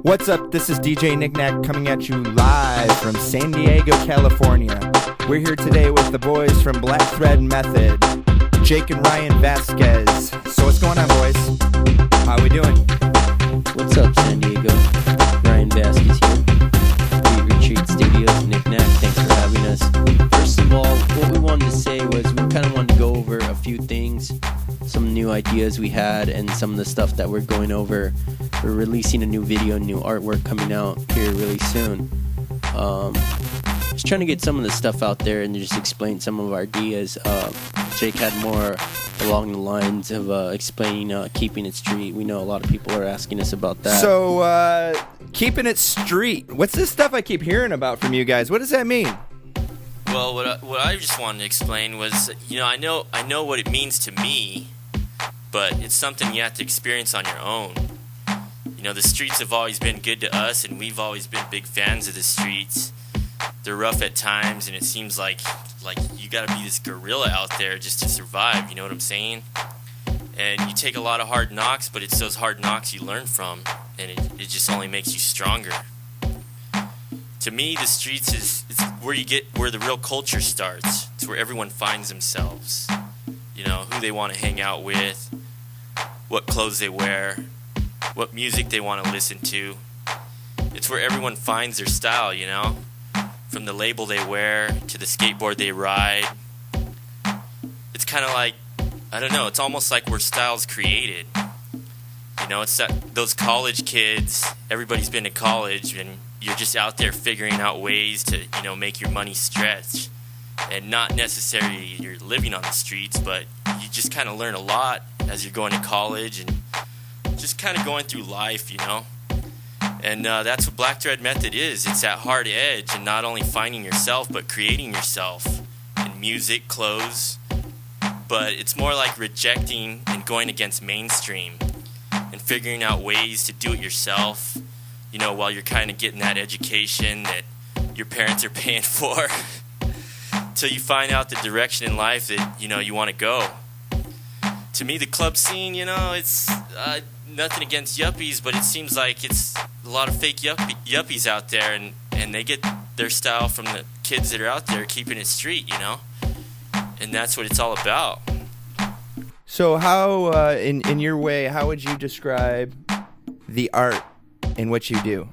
What's up? This is DJ Nic Nac coming at you live from San Diego, California. We're here today with the boys from Black Thread Method, Jake and Ryan Vasquez. So what's going on, boys? How we doing? What's up, San Diego? Ryan Vasquez here. Beat Retreat Studios, Nic Nac. Thanks for having us. First of all, what we wanted to say was we kind of wanted to go over a few things, some new ideas we had, and some of the stuff that we're going over. We're releasing a new video, new artwork coming out here really soon. Just trying to get some of the stuff out there and just explain some of our ideas. Jake had more along the lines of explaining keeping it street. We know a lot of people are asking us about that. So, keeping it street. What's this stuff I keep hearing about from you guys? What does that mean? Well, what I just wanted to explain was, I know what it means to me, but it's something you have to experience on your own. The streets have always been good to us, and we've always been big fans of the streets. They're rough at times, and it seems like you gotta be this gorilla out there just to survive, you know what I'm saying? And you take a lot of hard knocks, but it's those hard knocks you learn from, and it just only makes you stronger. To me, the streets is where the real culture starts. It's where everyone finds themselves. Who they want to hang out with, what clothes they wear, what music they want to listen to. It's where everyone finds their style, from the label they wear to the skateboard they ride. It's kind of like, I don't know, it's almost like where style's created. It's those college kids, everybody's been to college, and you're just out there figuring out ways to, make your money stretch. And not necessarily you're living on the streets, but you just kind of learn a lot as you're going to college and just kind of going through life, And that's what Black Thread Method is. It's that hard edge, and not only finding yourself, but creating yourself in music, clothes. But it's more like rejecting and going against mainstream and figuring out ways to do it yourself, while you're kind of getting that education that your parents are paying for till you find out the direction in life that, you want to go. To me, the club scene, it's nothing against yuppies, but it seems like it's a lot of fake yuppies out there, and they get their style from the kids that are out there keeping it street, and that's what it's all about. So how, in your way, how would you describe the art in what you do?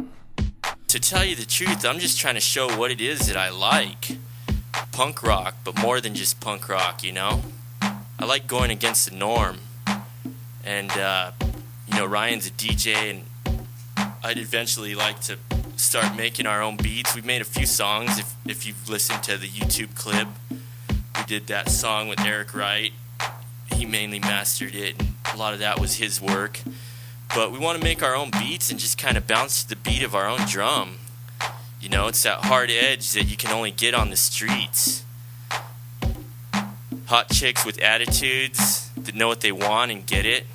To tell you the truth, I'm just trying to show what it is that I like. Punk rock, but more than just punk rock, I like going against the norm. And, Ryan's a DJ, and I'd eventually like to start making our own beats. We've made a few songs. If you've listened to the YouTube clip, we did that song with Eric Wright. He mainly mastered it, and a lot of that was his work. But we want to make our own beats and just kind of bounce to the beat of our own drum. It's that hard edge that you can only get on the streets. Hot chicks with attitudes that know what they want and get it.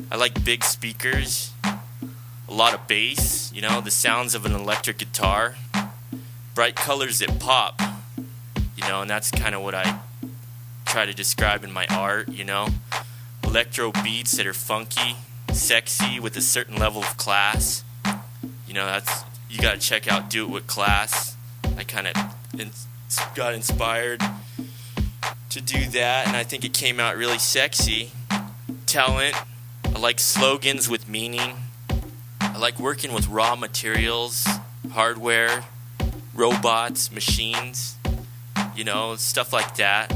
I like big speakers, a lot of bass, the sounds of an electric guitar, bright colors that pop, and that's kind of what I try to describe in my art, electro beats that are funky, sexy, with a certain level of class. You gotta check out Do It With Class. I kind of got inspired to do that, and I think it came out really sexy. Talent. I like slogans with meaning. I like working with raw materials, hardware, robots, machines, stuff like that.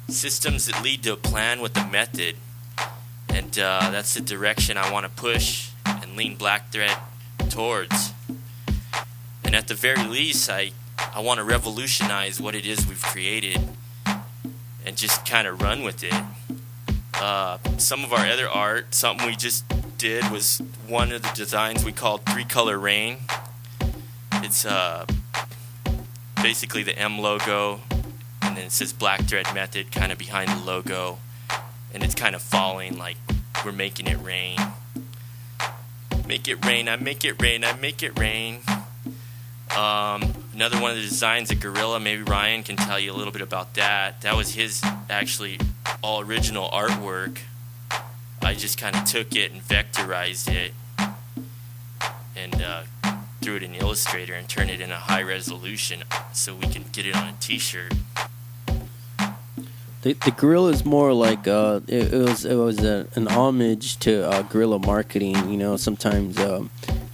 Systems that lead to a plan with a method. And that's the direction I want to push and lean Black Thread towards. And at the very least, I want to revolutionize what it is we've created and just kind of run with it. Some of our other art, something we just did was one of the designs we called 3-Color Rain. It's basically the M logo, and then it says Black Thread Method kind of behind the logo, and it's kind of falling like we're making it rain. Make it rain, I make it rain, I make it rain. Another one of the designs, a gorilla, maybe Ryan can tell you a little bit about that. That was his actually all original artwork. I just kind of took it and vectorized it. and threw it in Illustrator and turned it into high resolution so we can get it on a t-shirt. The guerrilla is more like it was an homage to guerrilla marketing. You know, sometimes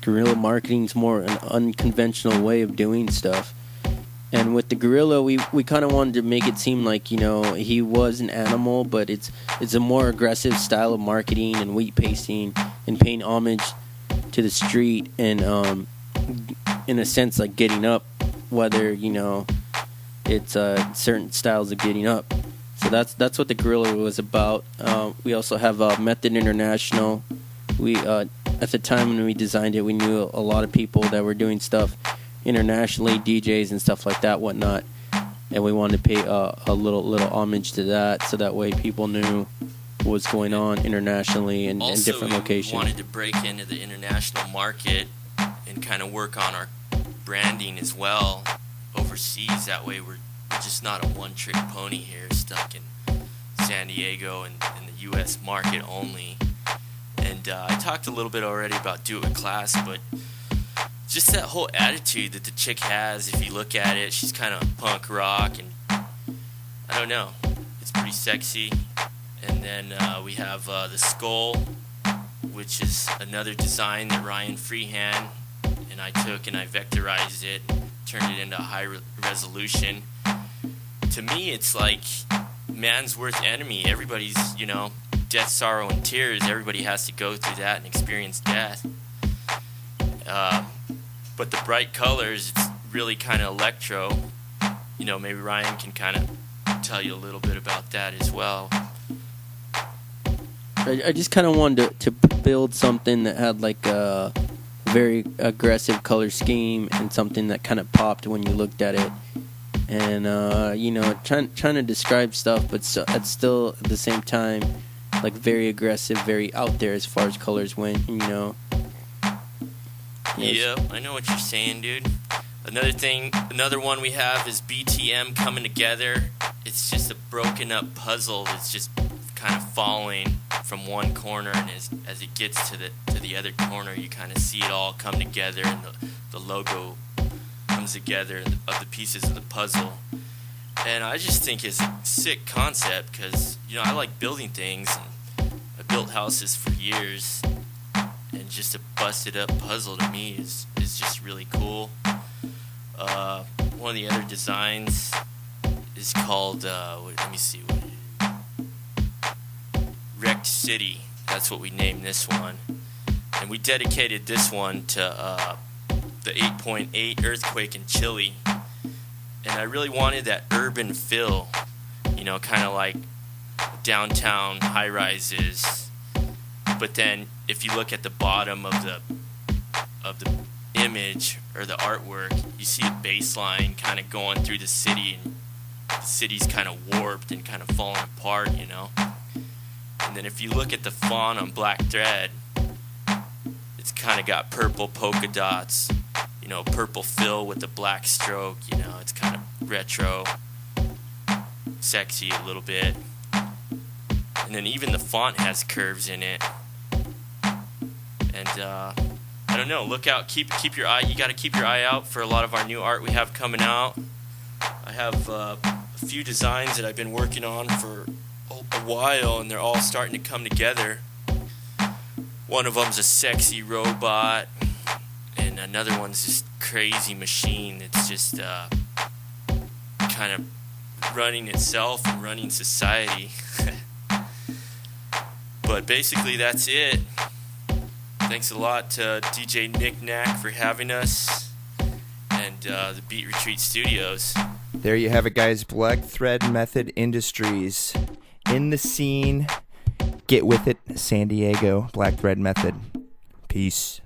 guerrilla marketing is more an unconventional way of doing stuff. And with the gorilla, we kind of wanted to make it seem like, you know, he was an animal, but it's a more aggressive style of marketing and wheat pasting and paying homage to the street and in a sense like getting up, whether, you know, it's certain styles of getting up. So that's what the gorilla was about. We also have Method International. We at the time when we designed it, we knew a lot of people that were doing stuff internationally, DJs and stuff like that, whatnot, and we wanted to pay a little homage to that, so that way people knew what was going on internationally and in different locations. Also, we wanted to break into the international market and kind of work on our branding as well overseas. That way we're just not a one-trick pony here, stuck in San Diego and in the U.S. market only. And I talked a little bit already about Do It With Class, but just that whole attitude that the chick has, if you look at it, she's kind of punk rock, and I don't know, it's pretty sexy. And then we have the skull, which is another design that Ryan freehand and I took and I vectorized it, turned it into high resolution. To me, it's like man's worst enemy. Everybody's, you know, death, sorrow, and tears. Everybody has to go through that and experience death. But the bright colors, it's really kind of electro. You know, maybe Ryan can kind of tell you a little bit about that as well. I just kind of wanted to build something that had like a very aggressive color scheme and something that kind of popped when you looked at it. And, you know, trying to describe stuff, but it's still at the same time like very aggressive, very out there as far as colors went, you know. Yep, I know what you're saying, dude. Another one we have is BTM coming together. It's just a broken up puzzle that's just kind of falling from one corner, and as it gets to the other corner, you kind of see it all come together, and the logo comes together of the pieces of the puzzle. And I just think it's a sick concept because, you know, I like building things, and I built houses for years. And just a busted up puzzle to me is just really cool. One of the other designs is called, let me see, Wrecked City. That's what we named this one. And we dedicated this one to the 8.8 earthquake in Chile. And I really wanted that urban feel, you know, kind of like downtown high-rises. But then if you look at the bottom of the image or the artwork, you see a baseline kind of going through the city, and the city's kind of warped and kind of falling apart, you know. And then if you look at the font on black thread, it's kind of got purple polka dots, you know, purple fill with the black stroke, you know. It's kind of retro, sexy a little bit. And then even the font has curves in it. And I don't know, look out, keep your eye, you got to keep your eye out for a lot of our new art we have coming out. I have a few designs that I've been working on for a while, and they're all starting to come together. One of them's a sexy robot, and another one's this crazy machine that's just kind of running itself and running society. But basically that's it. Thanks a lot to DJ Nic Nac for having us, and the Beat Retreat Studios. There you have it, guys. Black Thread Method Industries. In the scene. Get with it, San Diego. Black Thread Method. Peace.